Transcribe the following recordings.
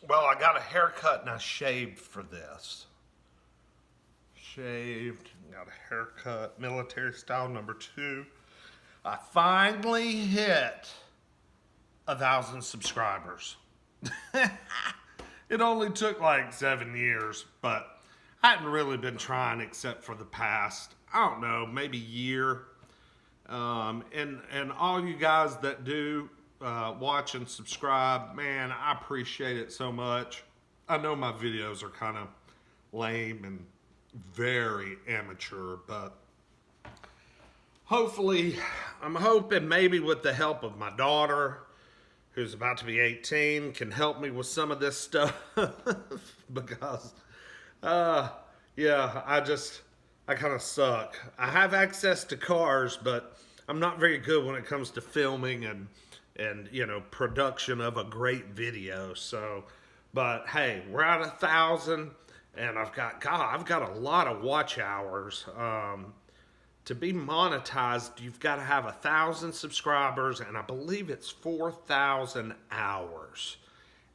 Well, I got a haircut and I shaved for this. Shaved, got a haircut, military style #2. I finally hit 1,000 subscribers. It only took like 7 years, but I hadn't really been trying except for the past, I don't know, maybe year. And all you guys that do watch and subscribe, man, I appreciate it so much. I know my videos are kind of lame and very amateur, but hopefully, I'm hoping maybe with the help of my daughter, who's about to be 18, can help me with some of this stuff. Because, yeah, I kind of suck. I have access to cars, but I'm not very good when it comes to filming and you know, production of a great video. So, but hey, we're at 1,000, and I've got a lot of watch hours. To be monetized, you've got to have 1,000 subscribers, and I believe it's 4,000 hours.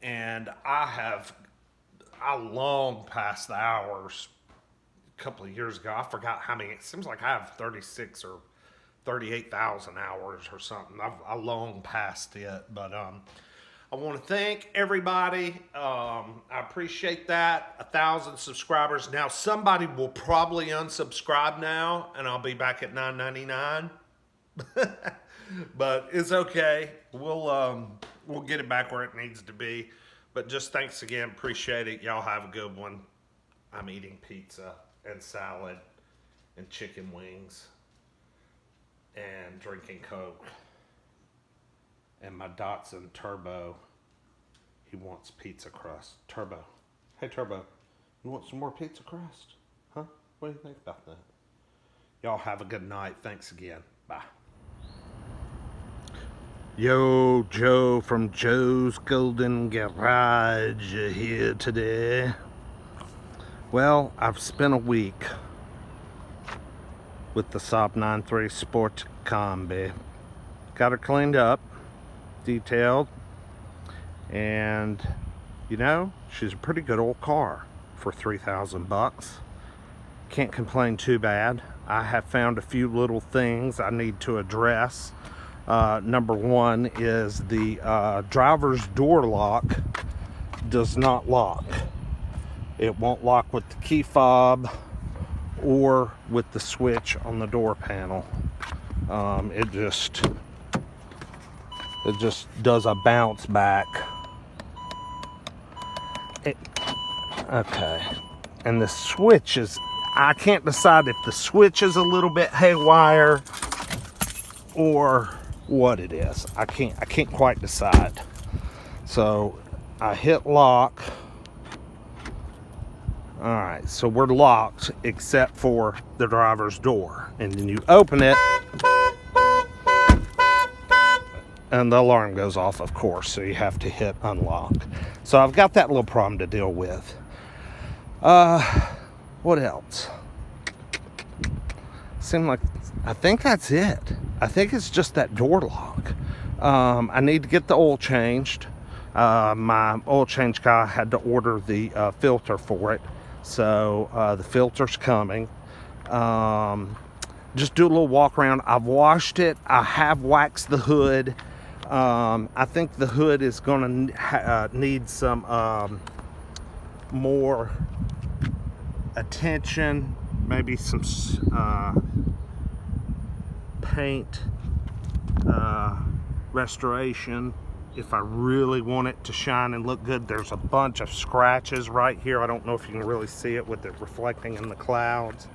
And I long passed the hours a couple of years ago. I forgot how many. It seems like I have 36 or 38,000 hours or something. I long passed it, but I want to thank everybody. I appreciate that. 1,000 subscribers. Now somebody will probably unsubscribe now, and I'll be back at $9.99. But it's okay. We'll get it back where it needs to be. But just thanks again. Appreciate it. Y'all have a good one. I'm eating pizza and salad and chicken wings and drinking Coke. And my Datsun Turbo, he wants pizza crust. Turbo. Hey, Turbo, you want some more pizza crust? Huh? What do you think about that? Y'all have a good night. Thanks again. Bye. Yo, Joe from Joe's Golden Garage here today. Well, I've spent a week with the Saab 9.3 SportCombi. Got her cleaned up, detailed, and you know, she's a pretty good old car for 3,000 bucks. Can't complain too bad. I have found a few little things I need to address. Number one is the driver's door lock does not lock. It won't lock with the key fob or with the switch on the door panel. It just does a bounce back. Okay, and the switch is, I can't decide if the switch is a little bit haywire or what it is. I can't quite decide. So I hit lock. All right, so we're locked except for the driver's door, and then you open it and the alarm goes off, of course, so you have to hit unlock. So I've got that little problem to deal with. What else? I think that's it. I think it's just that door lock. I need to get the oil changed. My oil change guy had to order the filter for it, so the filter's coming. Just do a little walk around. I've washed it. I have waxed the hood. I think the hood is going to need some more attention, maybe some paint restoration if I really want it to shine and look good. There's a bunch of scratches right here. I don't know if you can really see it with it reflecting in the clouds.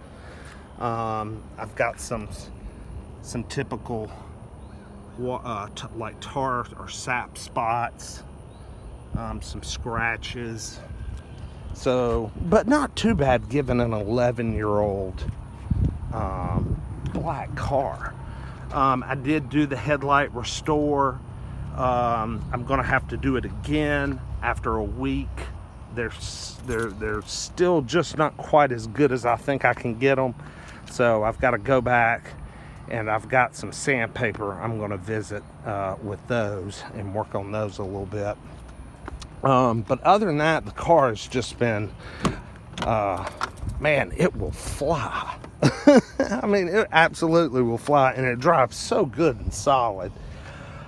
I've got some typical like tar or sap spots, some scratches. So, but not too bad given an 11-year-old black car. I did do the headlight restore. I'm gonna have to do it again after a week. They're still just not quite as good as I think I can get them. So I've got to go back, and I've got some sandpaper I'm going to visit with those and work on those a little bit. But other than that, the car has just been, man, it will fly. I mean, it absolutely will fly, and it drives so good and solid.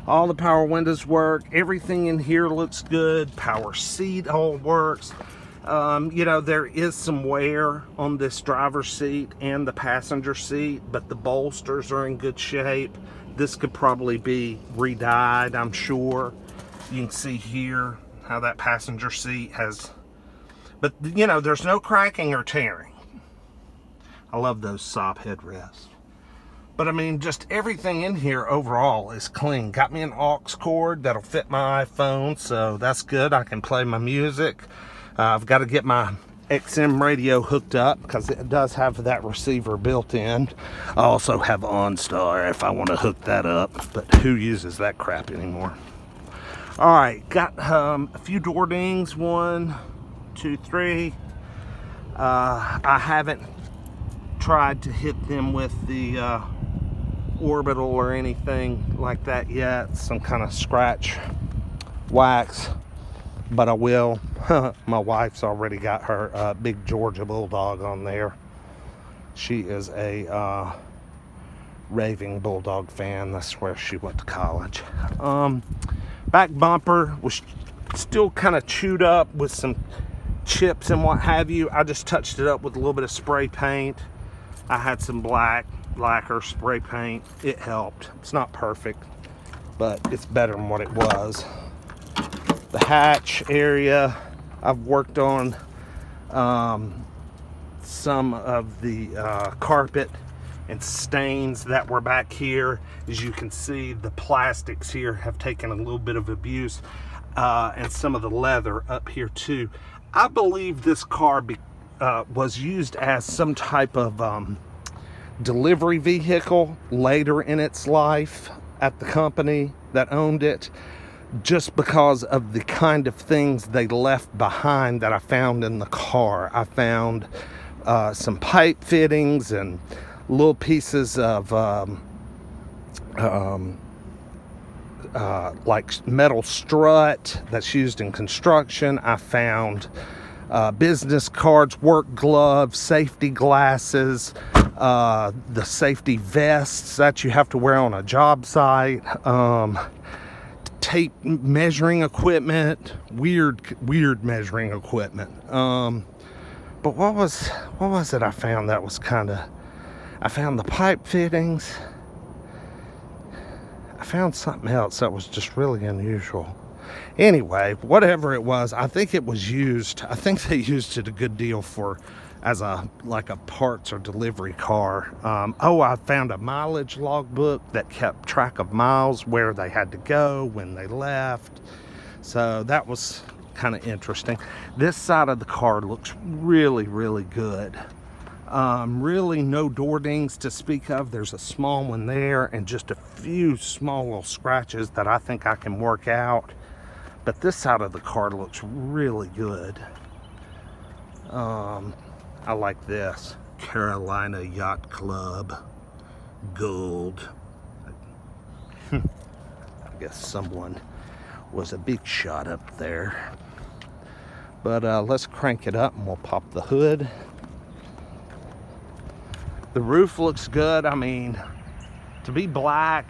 All the power windows work. Everything in here looks good. Power seat all works. You know, there is some wear on this driver's seat and the passenger seat, but the bolsters are in good shape. This could probably be re-dyed, I'm sure. You can see here how that passenger seat has, but you know, there's no cracking or tearing. I love those Saab headrests. But I mean, just everything in here overall is clean. Got me an aux cord that'll fit my iPhone, so that's good. I can play my music. I've got to get my XM radio hooked up because it does have that receiver built in. I also have OnStar if I want to hook that up, but who uses that crap anymore? All right, got a few door dings. 1, 2, 3. I haven't tried to hit them with the orbital or anything like that yet. Some kind of scratch wax, but I will. My wife's already got her big Georgia Bulldog on there. She is a raving Bulldog fan. That's where she went to college. Back bumper was still kind of chewed up with some chips and what have you. I just touched it up with a little bit of spray paint. I had some lacquer spray paint. It helped. It's not perfect, but it's better than what it was. The hatch area, I've worked on some of the carpet and stains that were back here. As you can see, the plastics here have taken a little bit of abuse, and some of the leather up here too. I believe this car was used as some type of delivery vehicle later in its life at the company that owned it, just because of the kind of things they left behind that I found in the car. I found some pipe fittings and little pieces of like metal strut that's used in construction. I found business cards, work gloves, safety glasses, the safety vests that you have to wear on a job site, tape measuring equipment, weird measuring equipment. But what was it I found that was I found the pipe fittings. I found something else that was just really unusual. Anyway, whatever it was, I think it was used. I think they used it a good deal as like a parts or delivery car. Oh, I found a mileage logbook that kept track of miles, where they had to go, when they left. So that was kind of interesting. This side of the car looks really, really good. Really no door dings to speak of. There's a small one there and just a few small little scratches that I think I can work out. But this side of the car looks really good. I like this. Carolina Yacht Club gold. I guess someone was a big shot up there. But let's crank it up and we'll pop the hood. The roof looks good. I mean, to be black,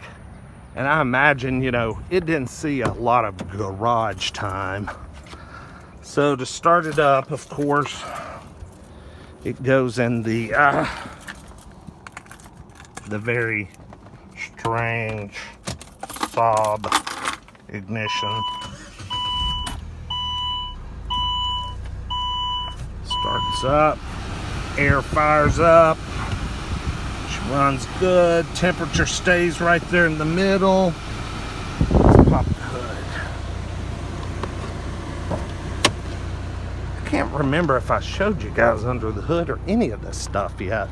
and I imagine, you know, it didn't see a lot of garage time. So to start it up, of course, it goes in the very strange Saab ignition. Starts up, air fires up. Runs good. Temperature stays right there in the middle. Let's pop the hood. I can't remember if I showed you guys under the hood or any of this stuff yet.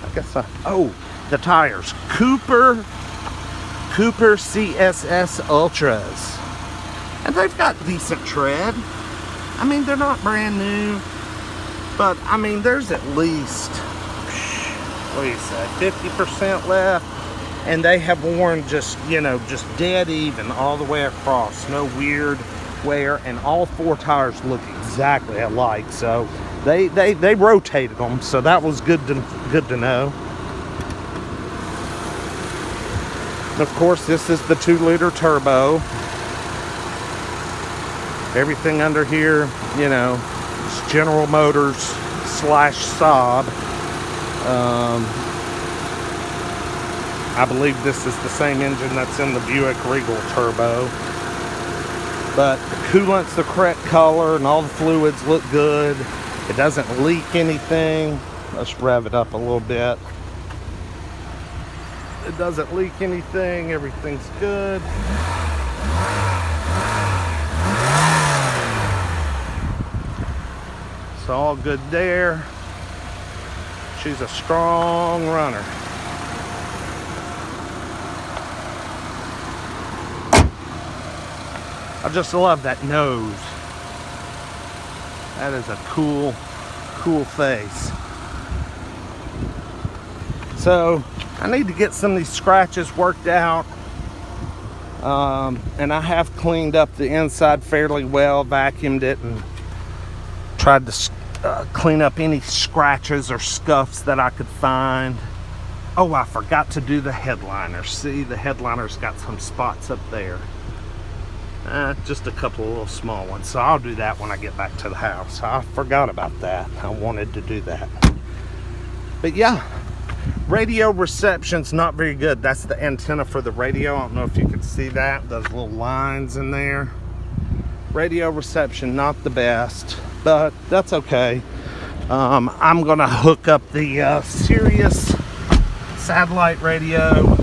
I guess oh, the tires. Cooper CSS Ultras. And they've got decent tread. I mean, they're not brand new, but I mean, there's at least, what do you say, 50% left, and they have worn just, you know, just dead even all the way across. No weird where, and all 4 tires look exactly alike. So they rotated them, so that was good to know. Of course, this is the 2-liter turbo. Everything under here, you know, it's General Motors / Saab. I believe this is the same engine that's in the Buick Regal turbo. But the coolant's the correct color and all the fluids look good. It doesn't leak anything. Let's rev it up a little bit. It doesn't leak anything. Everything's good. It's all good there. She's a strong runner. I just love that nose. That is a cool face. So I need to get some of these scratches worked out. And I have cleaned up the inside fairly well, vacuumed it, and tried to clean up any scratches or scuffs that I could find. Oh, I forgot to do the headliner. See, the headliner's got some spots up there. Just a couple of little small ones. So I'll do that when I get back to the house. I forgot about that. I wanted to do that. But yeah, radio reception's not very good. That's the antenna for the radio. I don't know if you can see that. Those little lines in there. Radio reception, not the best, but that's okay. I'm gonna hook up the Sirius satellite radio,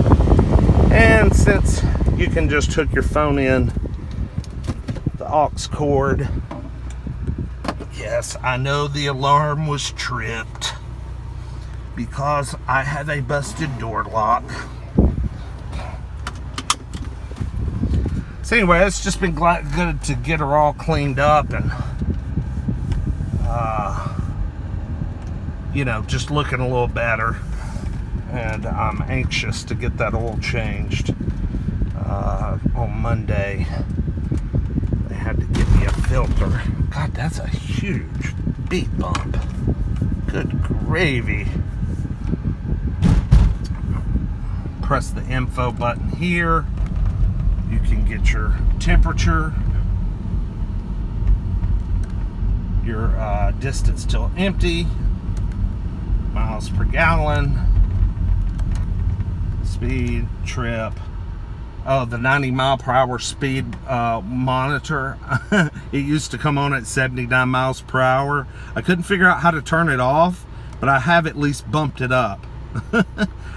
and since you can just hook your phone in the aux cord. Yes, I know the alarm was tripped because I have a busted door lock. So anyway, it's just been good to get her all cleaned up and you know, just looking a little better. And I'm anxious to get that oil changed. On Monday they had to give me a filter. God, that's a huge beat bump. Good gravy. Press the info button here. You can get your temperature, your distance till empty, miles per gallon, speed, trip. Oh, the 90 mile per hour speed monitor. It used to come on at 79 miles per hour. I couldn't figure out how to turn it off, but I have at least bumped it up.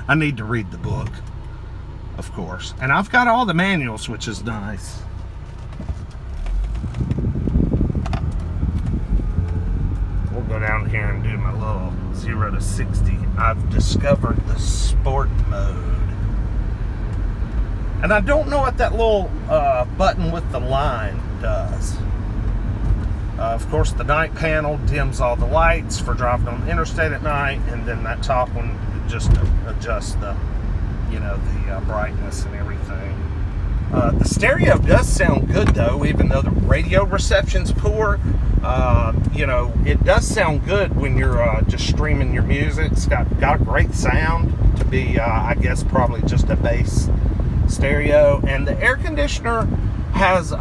I need to read the book, of course. And I've got all the manuals, which is nice. We'll go down here and do my little 0 to 60. I've discovered the sport mode. And I don't know what that little button with the line does. Of course, the night panel dims all the lights for driving on the interstate at night, and then that top one just adjusts the, you know, the brightness and everything. The stereo does sound good though, even though the radio reception's poor. You know, it does sound good when you're just streaming your music. It's got a great sound to be, I guess, probably just a bass stereo. And the air conditioner has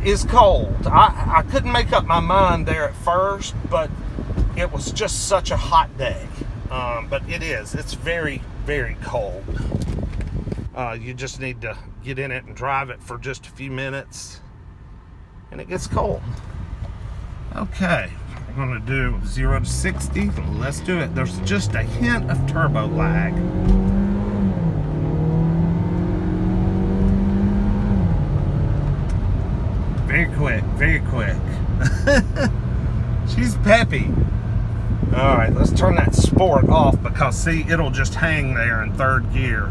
is cold. I couldn't make up my mind there at first, but it was just such a hot day. But it's very, very cold. You just need to get in it and drive it for just a few minutes and it gets cold. Okay, we're gonna do 0 to 60. Let's do it. There's just a hint of turbo lag. Very quick, very quick. She's peppy. All right, let's turn that sport off because see, it'll just hang there in third gear.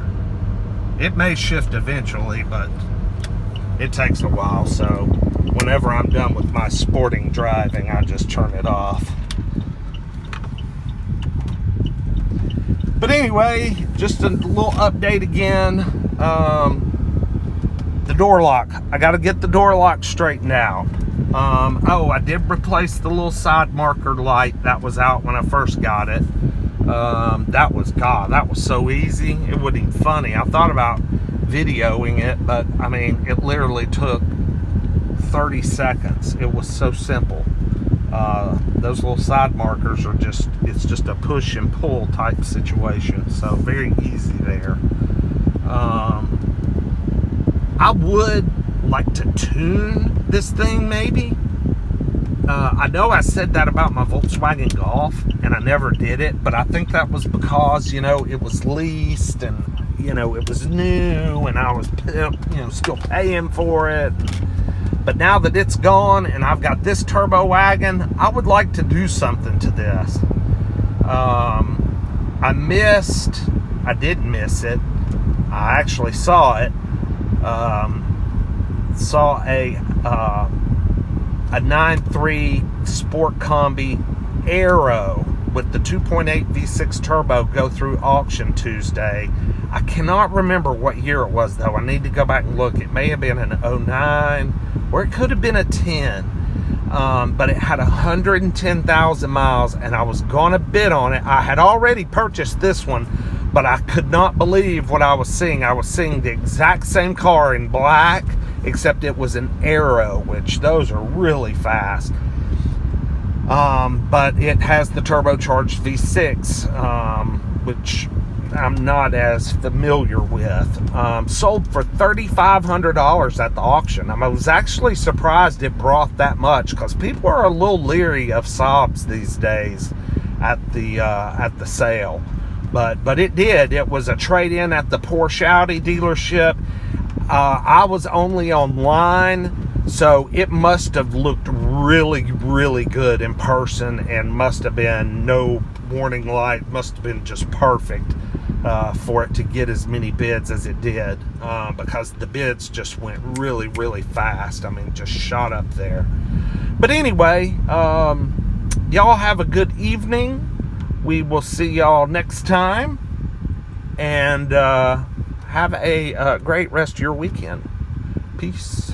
It may shift eventually, but it takes a while. So whenever I'm done with my sporting driving, I just turn it off. But anyway, just a little update again. the door lock. I got to get the door lock straightened out. Oh, I did replace the little side marker light that was out when I first got it. That was so easy. It wasn't even funny. I thought about videoing it, but I mean, it literally took 30 seconds. It was so simple. Those little side markers are it's just a push and pull type situation. So very easy there. I would like to tune this thing maybe. I know I said that about my Volkswagen Golf and I never did it, but I think that was because, it was leased and, it was new and I was, still paying for it. But now that it's gone and I've got this turbo wagon, I would like to do something to this. I did miss it. I actually saw it. Saw a 9.3 SportCombi Aero with the 2.8 V6 turbo go through auction Tuesday. I cannot remember what year it was though. I need to go back and look. It may have been an 09 or it could have been a 10. But it had 110,000 miles and I was gonna bid on it. I had already purchased this one, but I could not believe what I was seeing. I was seeing the exact same car in black, except it was an Aero, which those are really fast. But it has the turbocharged V6, which I'm not as familiar with. Sold for $3,500 at the auction. I was actually surprised it brought that much because people are a little leery of Saabs these days at the sale. But it did. It was a trade-in at the Porsche Audi dealership. I was only online, so it must have looked really, really good in person and must have been no warning light, must have been just perfect for it to get as many bids as it did, because the bids just went really, really fast. I mean, just shot up there. But anyway, y'all have a good evening. We will see y'all next time, and have a great rest of your weekend. Peace.